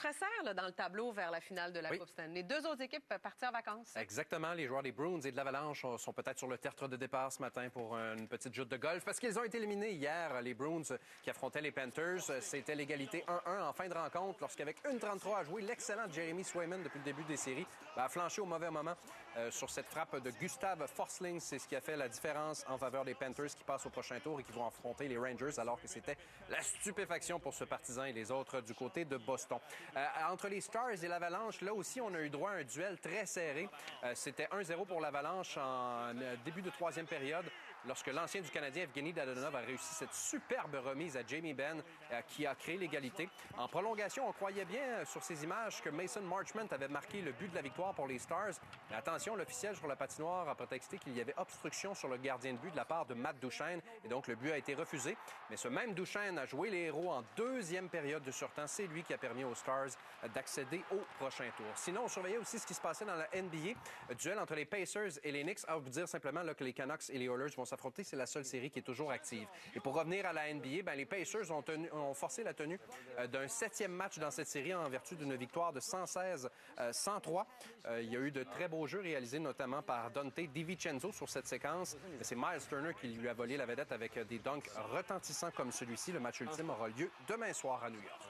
se resserre là, dans le tableau vers la finale de la Coupe Stanley. Les deux autres équipes peuvent partir en vacances. Exactement. Les joueurs des Bruins et de l'Avalanche sont peut-être sur le tertre de départ ce matin pour une petite joute de golf parce qu'ils ont été éliminés hier. Les Bruins qui affrontaient les Panthers. C'était l'égalité 1-1 en fin de rencontre lorsqu'avec 1:33 à jouer, l'excellent Jeremy Swayman depuis le début des séries a flanché au mauvais moment sur cette frappe de Gustav Forsling. C'est ce qui a fait la différence en faveur des Panthers qui passent au prochain tour et qui vont affronter les Rangers alors que c'était la stupéfaction pour ce partisan et les autres du côté de Boston. Entre les Stars et l'Avalanche, là aussi, on a eu droit à un duel très serré. C'était 1-0 pour l'Avalanche en début de troisième période lorsque l'ancien du Canadien, Evgeny Dadonov, a réussi cette superbe remise à Jamie Benn qui a créé l'égalité. En prolongation, on croyait bien sur ces images que Mason Marchment avait marqué le but de la victoire pour les Stars. Mais attention, l'officiel sur la patinoire a prétexté qu'il y avait obstruction sur le gardien de but de la part de Matt Duchene et donc le but a été refusé. Mais ce même Duchene a joué les héros en deuxième période de surtemps. C'est lui qui a permis aux Stars d'accéder au prochain tour. Sinon, on surveillait aussi ce qui se passait dans la NBA. Duel entre les Pacers et les Knicks. À vous dire simplement là, que les Canucks et les Oilers vont s'affronter. C'est la seule série qui est toujours active. Et pour revenir à la NBA, les Pacers ont forcé la tenue d'un 7e match dans cette série en vertu d'une victoire de 116-103. Il y a eu de très beaux jeux réalisés notamment par Dante DiVincenzo sur cette séquence. C'est Miles Turner qui lui a volé la vedette avec des dunks retentissants comme celui-ci. Le match ultime aura lieu demain soir à New York.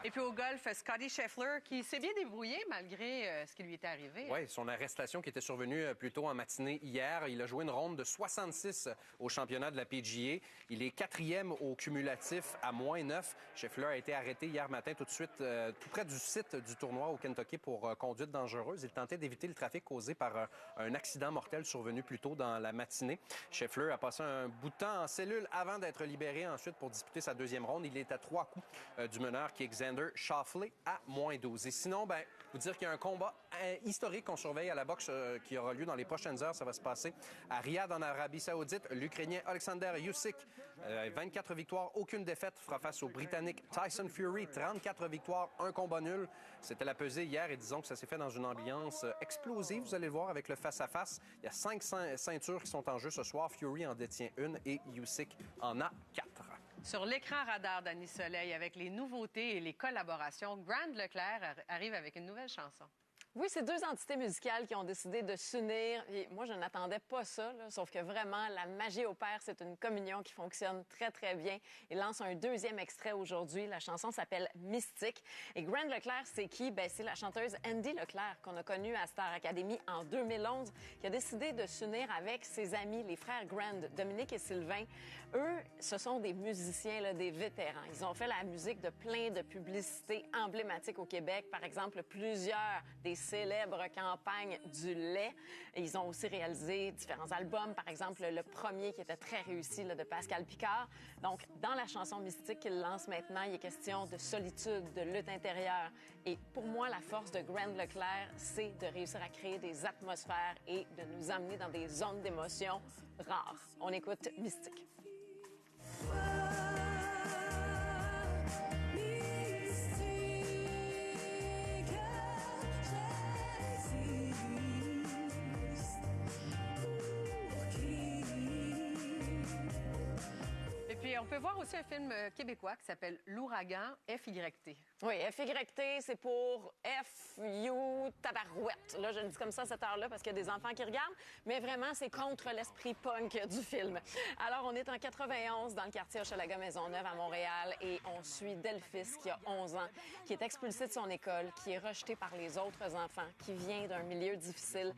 Et puis au golf, Scottie Scheffler qui s'est bien débrouillé malgré ce qui lui était arrivé. Oui, son arrestation qui était survenue plus tôt en matinée hier. Il a joué une ronde de 66 au championnat de la PGA. Il est 4e au cumulatif à -9. Scheffler a été arrêté hier matin tout de suite tout près du site du tournoi au Kentucky pour conduite dangereuse. Il tentait d'éviter le trafic causé par un accident mortel survenu plus tôt dans la matinée. Scheffler a passé un bout de temps en cellule avant d'être libéré ensuite pour disputer sa deuxième ronde. Il est à 3 coups du meneur qui est Xander Schauffele à -12. Et sinon, vous dire qu'il y a un combat historique qu'on surveille à la boxe qui aura lieu dans les prochaines heures. Ça va se passer à Riyad en Arabie Saoudite. L'Ukrainien Alexander Usyk, 24 victoires, aucune défaite, fera face au Britannique Tyson Fury, 34 victoires, un combat nul. C'était la pesée hier et disons que ça s'est fait dans une ambiance explosive. Vous allez le voir avec le face-à-face. Il y a 5 ceintures qui sont en jeu ce soir. Fury en détient une et Usyk en a 4. Sur l'écran radar d'Annie Soleil, avec les nouveautés et les collaborations, Grande Leclerc arrive avec une nouvelle chanson. Oui, c'est deux entités musicales qui ont décidé de s'unir. Et moi, je n'attendais pas ça, là, sauf que vraiment, la magie opère. C'est une communion qui fonctionne très, très bien. Il lance un deuxième extrait aujourd'hui. La chanson s'appelle Mystique. Et Grande Leclerc, c'est qui? C'est la chanteuse Andy Leclerc, qu'on a connue à Star Academy en 2011, qui a décidé de s'unir avec ses amis, les frères Grande, Dominique et Sylvain. Eux, ce sont des musiciens, là, des vétérans. Ils ont fait la musique de plein de publicités emblématiques au Québec. Par exemple, plusieurs des célèbres campagnes du lait. Et ils ont aussi réalisé différents albums, par exemple le premier qui était très réussi là, de Pascal Picard. Donc, dans la chanson Mystique qu'il lance maintenant, il est question de solitude, de lutte intérieure. Et pour moi, la force de Grande Leclerc, c'est de réussir à créer des atmosphères et de nous amener dans des zones d'émotion rares. On écoute Mystique. Puis on peut voir aussi un film québécois qui s'appelle L'Ouragan, FYT. Oui, FYT, c'est pour F-You Tabarouette. Là, je le dis comme ça à cette heure-là parce qu'il y a des enfants qui regardent, mais vraiment, c'est contre l'esprit punk du film. Alors, on est en 91 dans le quartier Hochelaga-Maisonneuve à Montréal et on suit Delphis, qui a 11 ans, qui est expulsé de son école, qui est rejeté par les autres enfants, qui vient d'un milieu difficile,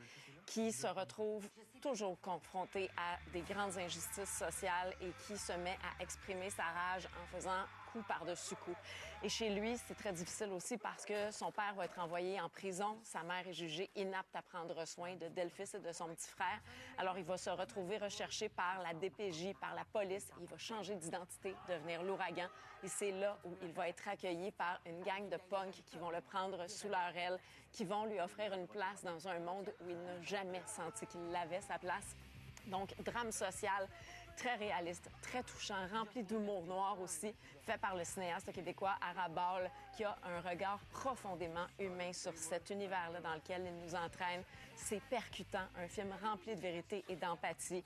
qui se retrouve toujours confronté à des grandes injustices sociales et qui se met à exprimer sa rage en faisant coup par-dessus coup. Et chez lui, c'est très difficile aussi parce que son père va être envoyé en prison. Sa mère est jugée inapte à prendre soin de Delphis et de son petit frère. Alors, il va se retrouver recherché par la DPJ, par la police. Il va changer d'identité, devenir l'Ouragan. Et c'est là où il va être accueilli par une gang de punks qui vont le prendre sous leur aile, qui vont lui offrir une place dans un monde où il n'a jamais senti qu'il avait sa place. Donc, drame social très réaliste, très touchant, rempli d'humour noir aussi, fait par le cinéaste québécois Arabal, qui a un regard profondément humain sur cet univers-là dans lequel il nous entraîne. C'est percutant, un film rempli de vérité et d'empathie.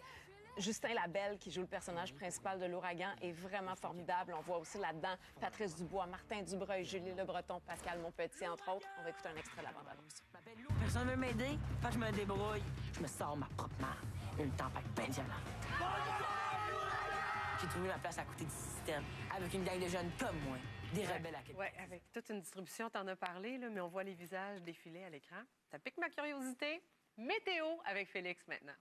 Justin Labelle, qui joue le personnage principal de l'Ouragan, est vraiment formidable. On voit aussi là-dedans Patrice Dubois, Martin Dubreuil, Julie Le Breton, Pascal Monpetit, entre autres. On va écouter un extrait de la bande-annonce. Personne veut m'aider, fait que je me débrouille. Je me sors ma propre marque. Une tempête bien violente. J'ai trouvé ma place à côté du système, avec une gang de jeunes comme moi, des rebelles à Québec. Oui, avec toute une distribution, t'en as parlé, là, mais on voit les visages défiler à l'écran. Ça pique ma curiosité. Météo avec Félix maintenant.